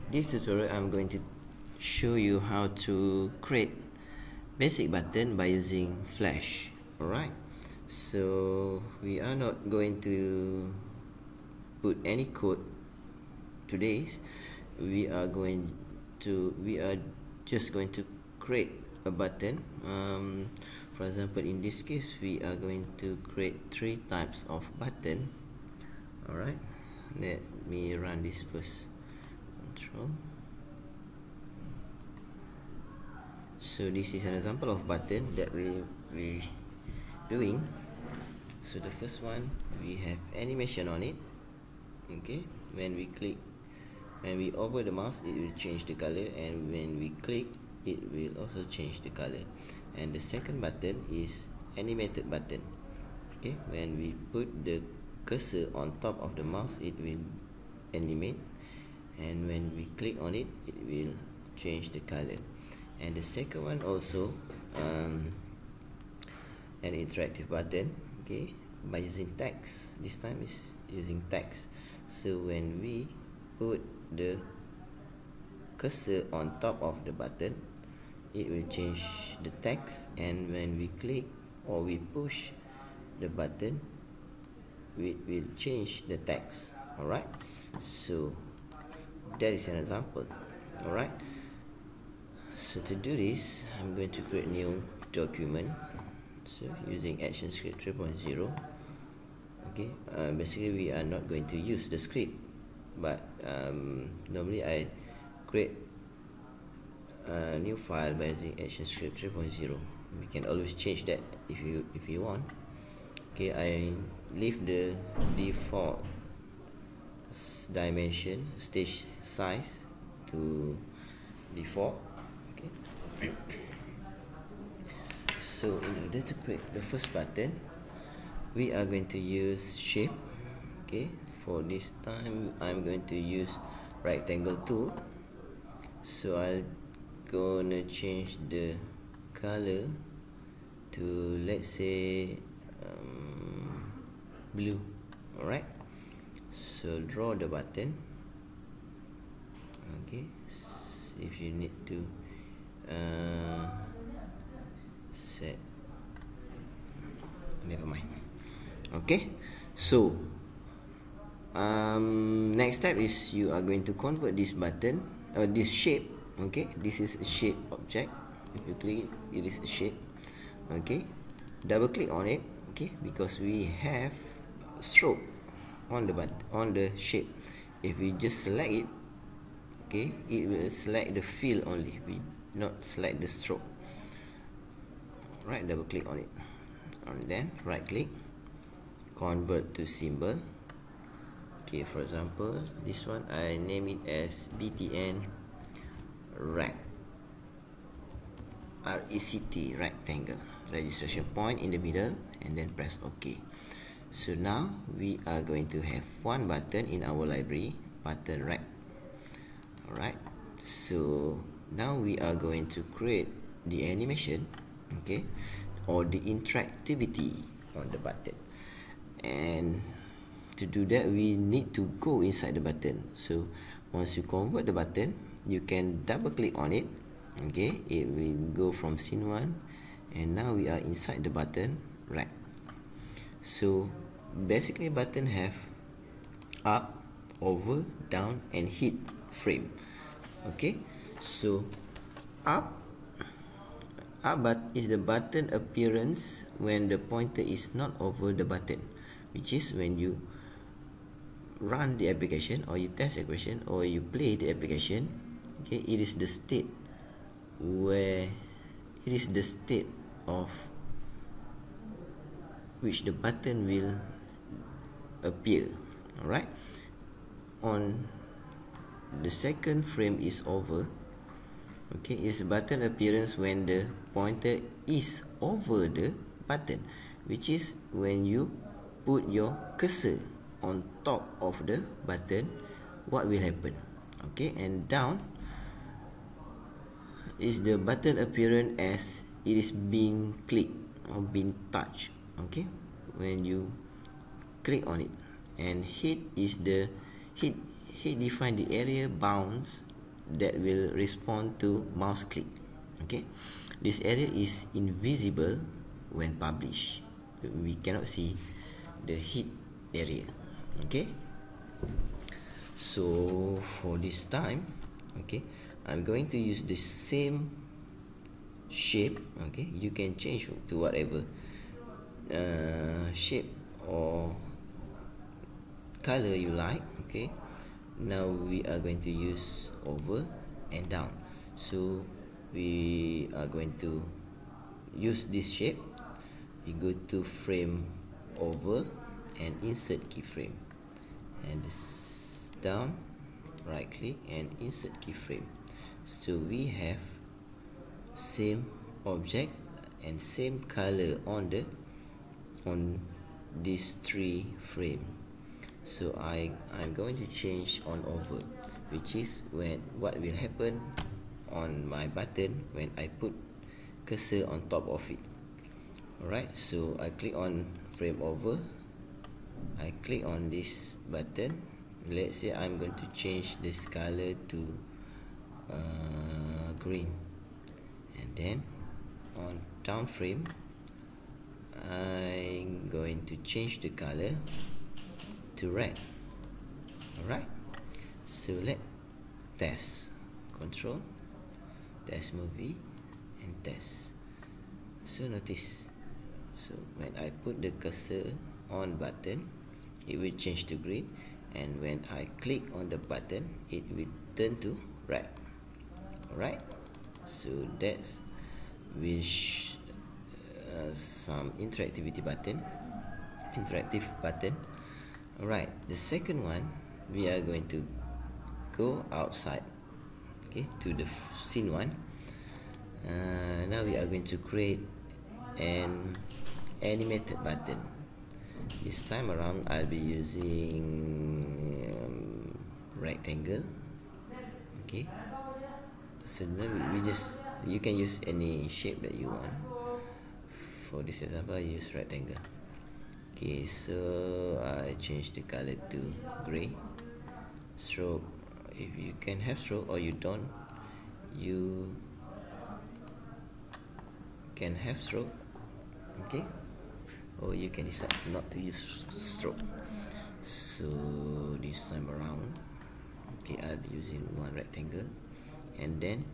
This tutorial I'm going to show you how to create basic button by using Flash. Alright, so we are not going to put any code today. We are just going to create a button. For example, in this case we are going to create 3 types of button. Alright, let me run this first. Control. So this is an example of button that we doing. So the first one, we have animation on it. Okay, when we hover the mouse, it will change the color, and when we click, it will also change the color. And the second button is animated button. Okay, when we put the cursor on top of the mouse, it will animate, and when we click on it, it will change the color. And the second one also an interactive button, okay, by using text. This time is using text. So when we put the cursor on top of the button, it will change the text, and when we click or we push the button, it will change the text. Alright, so that is an example. Alright, so to do this, I'm going to create a new document. So using ActionScript 3.0. Okay, basically we are not going to use the script, but normally I create a new file by using ActionScript 3.0. We can always change that if you want. Okay, I leave the default dimension, stage size to default. Okay. So in order to create the first button, we are going to use shape. Okay, for this time I'm going to use rectangle tool. So I'm gonna change the color to, let's say, blue. Alright, so draw the button. Okay, if you need to set, never mind. Okay, so next step is you are going to convert this button or this shape. Okay, this is a shape object. If you click it, it is a shape. Okay, double click on it. Okay, because we have stroke on the shape. If we just select it, okay, it will select the fill only, we not select the stroke. Right, double click on it, and then right click, convert to symbol. Okay, for example, this one I name it as BTN rect, RECT, rectangle, registration point in the middle, and then press OK. So now we are going to have one button in our library, button rect. Alright, so now we are going to create the animation, okay, or the interactivity on the button. And to do that, we need to go inside the button. So once you convert the button, you can double click on it. Okay, it will go from scene 1, and now we are inside the button rect. So basically button have up, over, down, and hit frame. Okay, so up but is the button appearance when the pointer is not over the button, which is when you run the application, or you test the application, or you play the application. Okay, it is the state where it is the state of which the button will appear. Alright, on the second frame is over. Okay, is button appearance when the pointer is over the button, which is when you put your cursor on top of the button, what will happen. Okay, and down is the button appearance as it is being clicked or being touched. Okay, when you click on it. And hit is the hit define the area bounds that will respond to mouse click. Okay, this area is invisible when published. We cannot see the hit area. Okay, so for this time, okay, I'm going to use the same shape. Okay, you can change to whatever shape or color you like. Okay, now we are going to use over and down. So we are going to use this shape. We go to frame over and insert keyframe, and this down, right click and insert keyframe. So we have same object and same color on these three frame. So I'm going to change on over, which is what will happen on my button when I put cursor on top of it. Alright, so I click on frame over, I click on this button. Let's say I'm going to change this color to green, and then on down frame I'm going to change the color to red. Alright, so let test, control, test movie and test. So notice, so when I put the cursor on button, it will change to green, and when I click on the button, it will turn to red. Alright, so that's some interactive button. Alright, the second one, we are going to go outside, okay, to the scene one. Now we are going to create an animated button. This time around I'll be using rectangle. Okay, so now you can use any shape that you want. For this example, I use rectangle. Okay, so I change the color to gray. Stroke, if you can have stroke or you don't, you can have stroke. Okay, or you can decide not to use stroke. So this time around, okay, I'll be using one rectangle, and then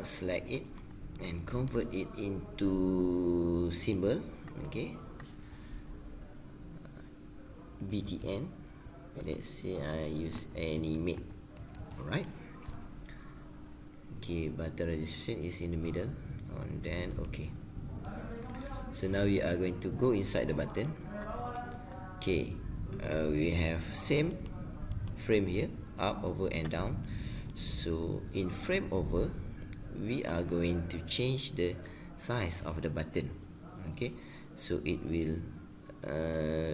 select it and convert it into symbol. Okay, btn. Let's say I use animate. Alright, okay, button registration is in the middle, and then okay. So now we are going to go inside the button. Okay, we have same frame here, up, over and down. So in frame over, we are going to change the size of the button. Okay, so it will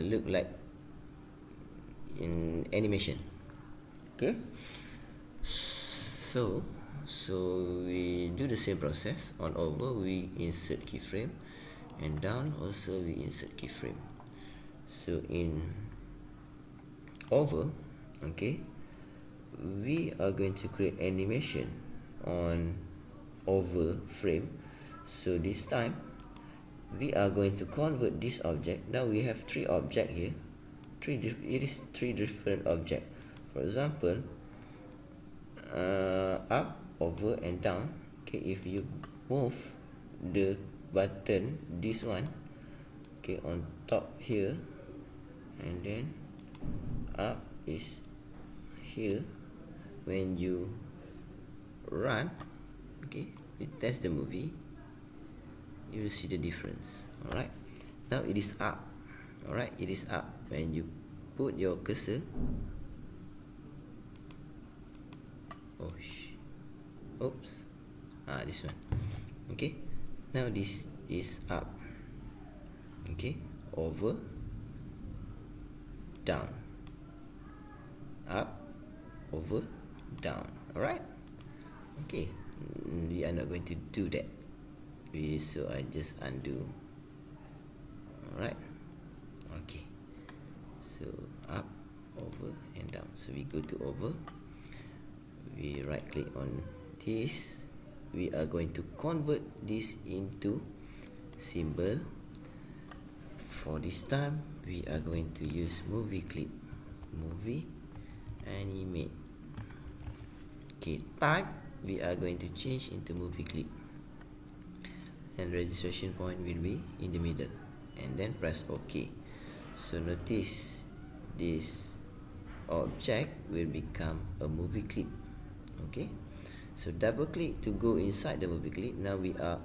look like in animation. Okay, so we do the same process. On over, we insert keyframe, and down also we insert keyframe. So in over, okay, we are going to create animation on over frame. So this time we are going to convert this object. Now we have three objects here. It is three different objects. For example, up, over and down. Okay, if you move the button, this one, okay, on top here, and then up is here. When you run, okay, we test the movie, you will see the difference. Alright, now it is up. Alright, it is up. When you put your cursor, oops, this one. Okay, now this is up. Okay, over, down, up, over, down. Alright, okay, we are not going to do that, so I just undo. Alright, okay, so up, over and down. So we go to over, we right click on this, we are going to convert this into symbol. For this time we are going to use movie clip, movie animate. Okay, type we are going to change into movie clip, and registration point will be in the middle, and then press OK. So notice this object will become a movie clip. Okay, so double click to go inside the movie clip. Now we are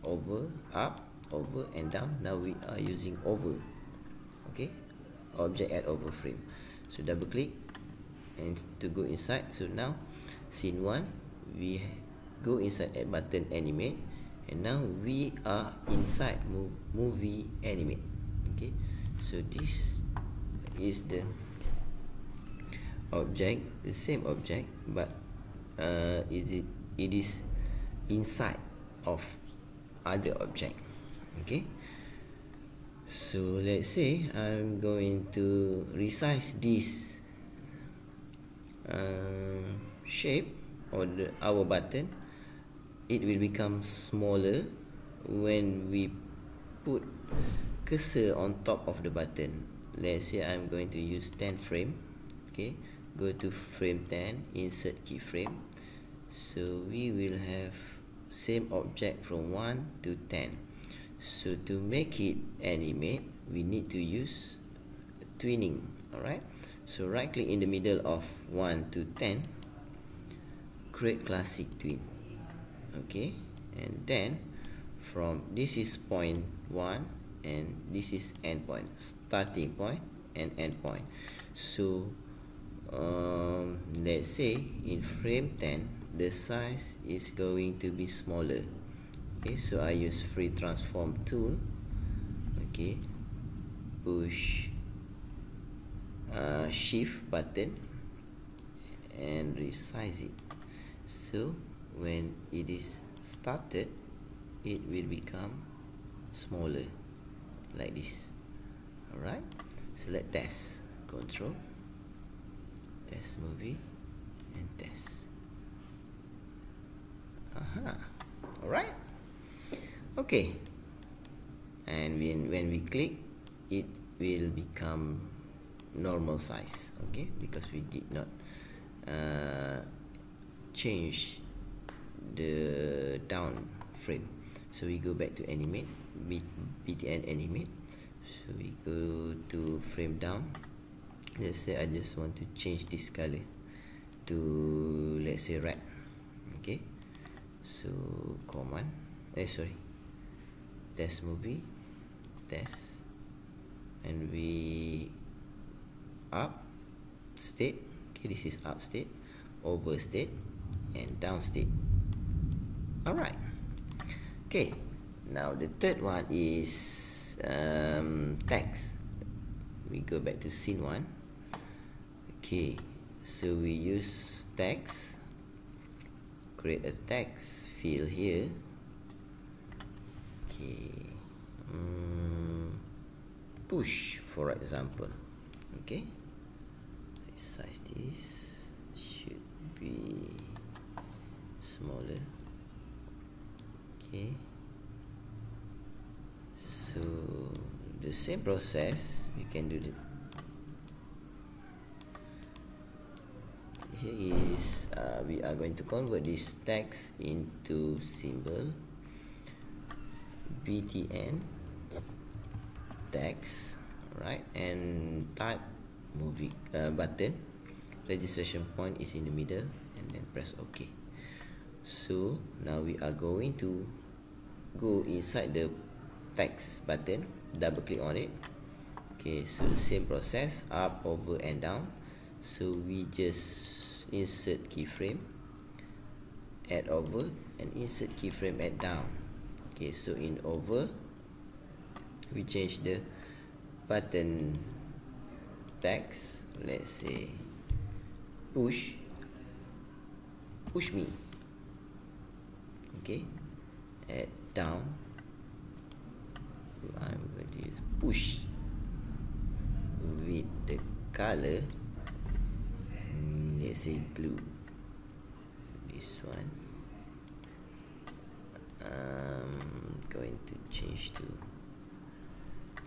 over, up, over and down. Now we are using over. Okay, object add over frame. So double click and to go inside. So now scene 1, we go inside add button animate, and now we are inside movie animate. Okay, so this is the object, the same object, but it is inside of other object. Okay, so let's say I'm going to resize this shape or our button. It will become smaller when we put cursor on top of the button. Let's say I'm going to use 10 frame. Okay, go to frame 10, insert keyframe. So we will have same object from 1 to 10. So to make it animate, we need to use twinning. Alright, so right click in the middle of 1 to 10, create classic twin. Okay, and then from this is point 1 and this is end point, starting point and end point. So let's say in frame 10 the size is going to be smaller. Okay, so I use free transform tool. Okay, push shift button and resize it. So when it is started, it will become smaller like this. Alright, select test, control, test movie and test. Alright, okay, and when we click, it will become normal size. Okay, because we did not change the down frame. So we go back to animate, btn animate. So we go to frame down. Let's say I just want to change this color to, let's say, red. Okay, so command, test movie, test, and we up state. Okay, this is up state, over state and down state. Alright, okay, now the third one is text. We go back to scene 1. Okay, so we use text, create a text field here. Okay, push for example. Okay, size this should be smaller. Okay, so the same process we can do. Here is we are going to convert this text into symbol, btn text, right, and type movie button, registration point is in the middle, and then press OK. So now we are going to go inside the text button, double click on it. Okay, so the same process, up, over and down. So we just insert keyframe, add over, and insert keyframe, add down. Okay, so in over we change the button text, let's say push me. Okay, add down, I'm going to use push with the color let's say blue. This one going to change to,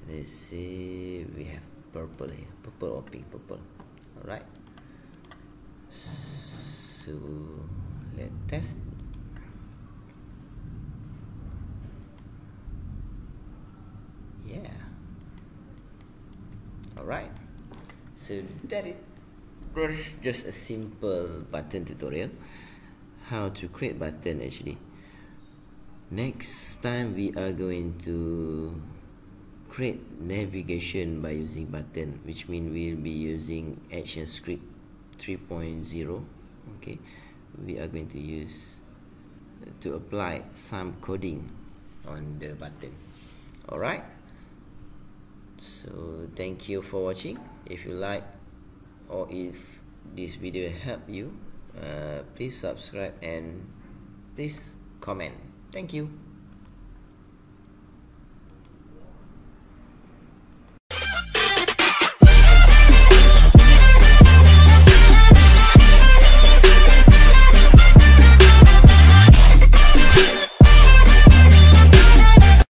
let's say we have purple here, purple or pink, purple. Alright, so let's test. Yeah, alright, so that is just a simple button tutorial, how to create button actually. Next time we are going to create navigation by using button, which means we'll be using ActionScript 3.0. okay, we are going to use to apply some coding on the button. Alright, so thank you for watching. If you like or if this video helped you, please subscribe and please comment. Thank you.